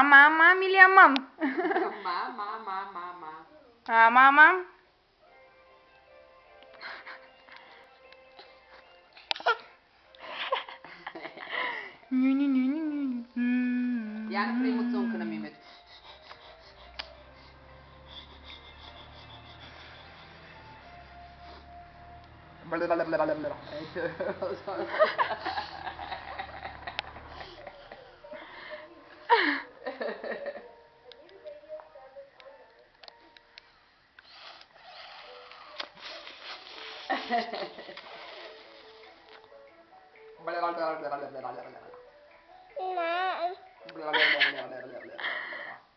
Мам или амам? Мам. Я направи му цунка на мимето.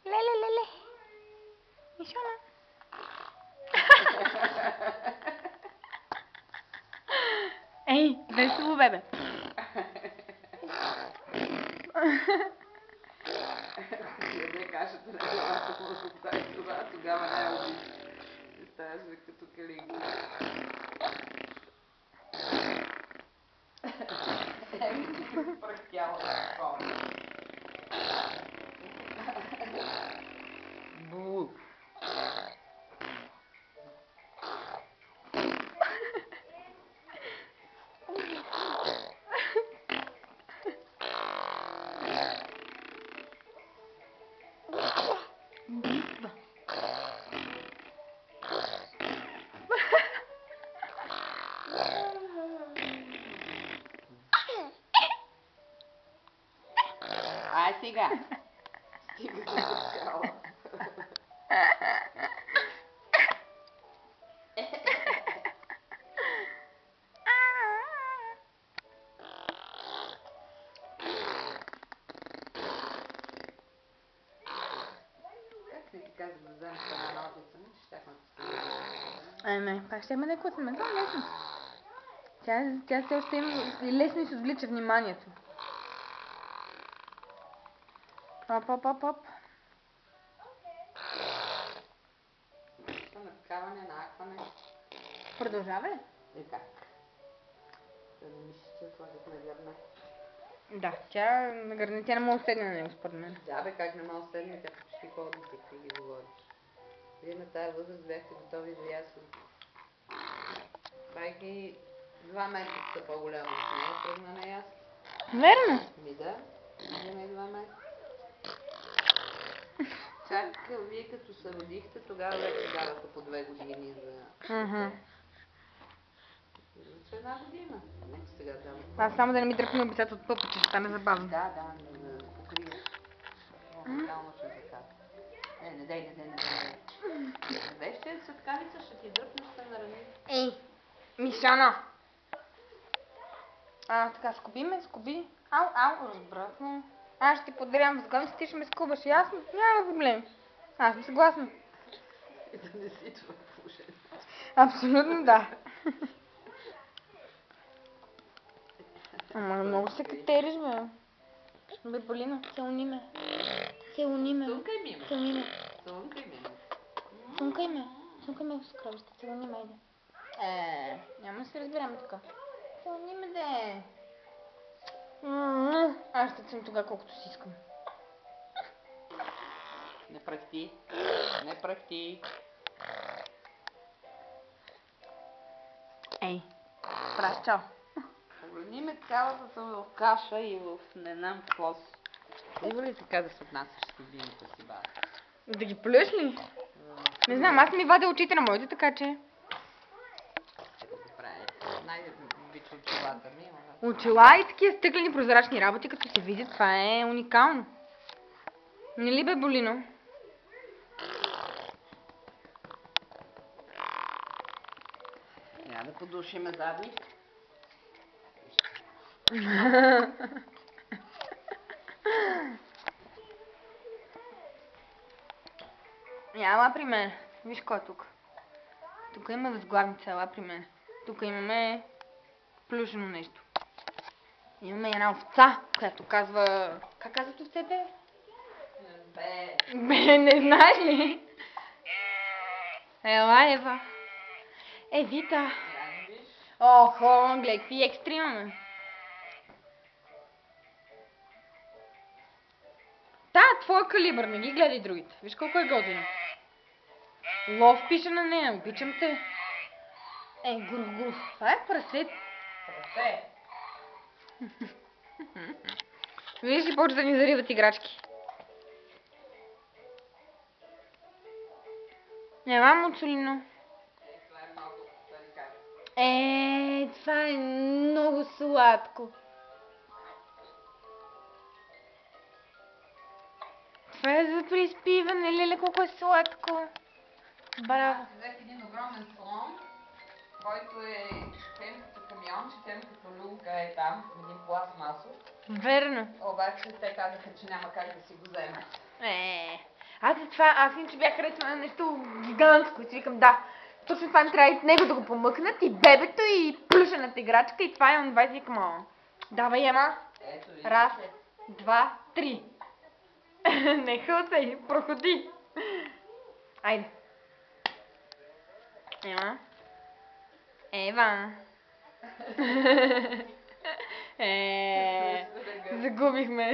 Леле. Мишона. Ей, весело, бебе. Яде кашата на главата му с това, тогава не е убит. Ставаш ви като калинка. Пръхтяла такова. Бу. Ай сега. Стига се пускала. Как не ти казах да вземеш една ножица, не щяхме да се Не, пак ще ме да куцаме. Това е лесно. Тя все още има и лесно и се отвлича вниманието. Оп. Накаване, нахване. Продължава ли? И как? Да не мислиш, че слагат на гърне. Да, тя на гърне, тя не може да седне на него, според мен. Да бе, как не мога да седне, тя почти ходи, ти какви ги говориш. Вие на тая възраст бяхте готови за ясли. Байки 2 месеца са по-голяма от нея, тръгна на ясли. Верно? Ми да, вземе 2 месеца. Чак вие като се родихте, тогава вече даваха по 2 години за... За 1 година. Нека сега давам. Аз само да не ми дръпне обицата от пъпа, че ще стане забавно. Да, да покриеш. Моментално ще заката. Не дай. Виж, че светкавица ще ти дръпне, ще нарани. Ей, Мишана! Така, скуби. Ау, разбрах ме. Аз ще ти подарявам възглавницата, ти ще ме скубаш, ясно? Няма проблем. Аз съм съгласна. И да не си това положение. Абсолютно да. Ама много се катериш, бе. Бе, Полина, целуни ме. Цункай ми ме. Цункай ме с кръвища, целуни ме, айде. Няма да се разбираме така. Целуни ме, де. Аз ще съм тогава колкото си искам. Не пръхти. Ей, прав, чао. Погледни ме цялата съм в каша и в не знам какво си. Има ли така да се отнасяш с любимите си баба? Да ги плюеш ли? Не знам, аз ми вадя очите на моите, така че... Ето го прави. Най-обича очилата ми. Очила и такива стъклени прозрачни работи, като се видят, това е уникално. Не ли бе, Болино? Няма да подушиме задни. Ела при мен. Виж кой е тук. Тук има възглавница, ела при мен. Тук имаме плюшено нещо. Имаме една овца, която казва... Как казват овцете? Бе, не знаеш ли? Ела, Ева. Вита. Охо, гледай, какви екстри имаме. твоя калибър, не ги гледай другите. Виж колко е готино. Лов пише на нея, обичам те. Гур. Това е прасе. Прасе. Виж ли, почва да ни зариват играчки. Няма муцелино. Това е много, да ви кажа. Това е много сладко. Това е за приспиване, леле, колко е сладко. Браво. Аз взех един огромен слон, който е хем като камионче, хем като люлка е там, един пластмасов. Верно. Обаче те казаха, че няма как да си го вземат. Аз иначе бях харесвала на нещо гигантско и си викам, да, точно това ми трябва и него да го помъкнат, и бебето, и плюшената играчка, и това е онова, и си викам, давай, Ема. Ето вижте. Раз, два, три. Не хълцай, проходи. Айде. Ева. Загубихме.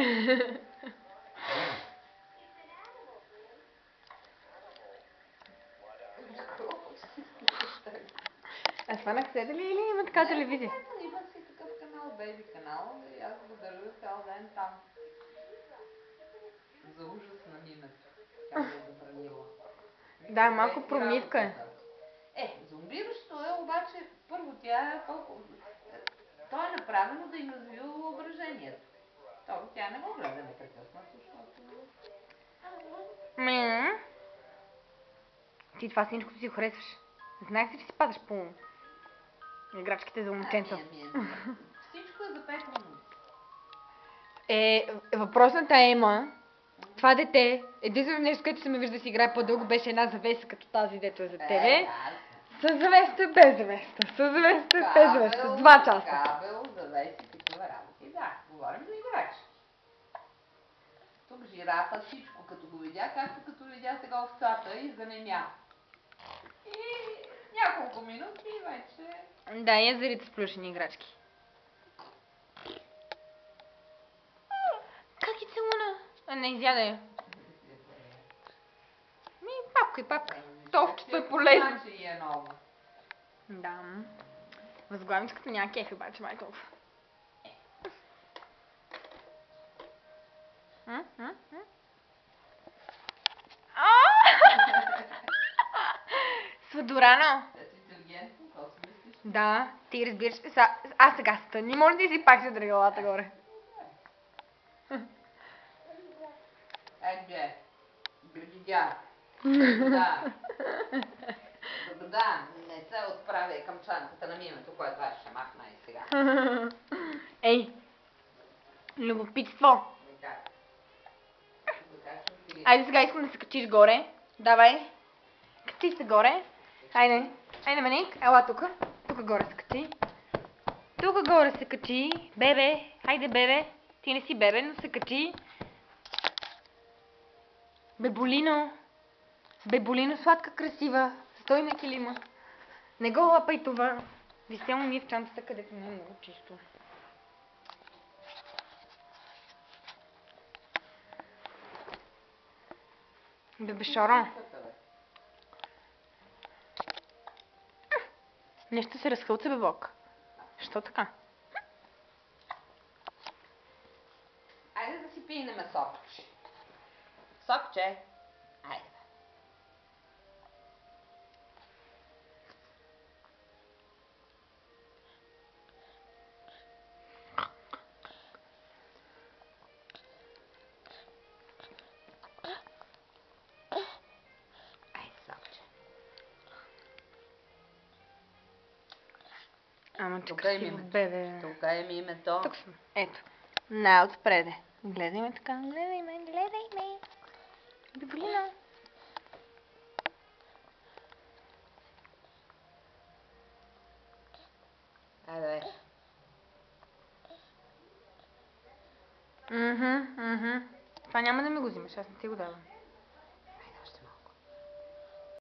А това на ксета ли или има така телевизия? Има си такъв канал, бейби канал, и аз го държа цял ден там. За ужас на мимето. Тя го е забранила. Да, малко промивка е. Зомбиращо е, обаче първо тя е толкова... То е направено да им развива въображението. Тя не го гледа непрекъснато, защото... Ти това всичко си го харесваш. Знаех ли, че си падаш по играчките за момченца? Всичко е за 5 минути. Въпросната Ема, това дете, единственото нещо, което се ме вижда да си играе по-дълго, беше една завеса като тази, дето е за тебе. С завеста, без завеста. С завеста, без завеста. 2 часа. Кабел, завеси, такива работи. Да, говорим за играчи. Тук жирафа всичко като го видя, както като видя сега овцата и занемя. И няколко минути вече... Да, и езерите с плюшени играчки. Как и целуна? Не изяда я. Папка и папка. Товчето е полезно. Значи е много. Да. Възглавничката няма кефи, обаче май толкова. Сладорано. Интелигентно, какво си мислиш? Да, ти разбираш. Сега стъни, може да си пак се дръга главата горе. Где? Гридидя. Да, не се отправя към чанката на мимето, което аз ще махна и сега. Ей, любопитство. Айде сега искам да се качиш горе. Давай. Качи се горе. Айде. Айде, Маник. Ела тука. Тука горе се качи. Тука горе се качи. Бебе. Айде, бебе. Ти не си бебе, но се качи. Беболино. Беболино, сладка, красива. Стой на килима. Не го лапай това. Висело ми е в чантата, където не е много чисто. Бебешоро. Нещо се разхълца, бебок. Що така? Айде да си пийнем сокче. Сокче. Айде. Ама тук чакай си, бебе. Тук е мимето. Тук съм. Ето. Най-отпреде. Гледай ме така. Гледай ме. Беболина. Айде. Това няма да ми го взимаш, аз не ти го давам.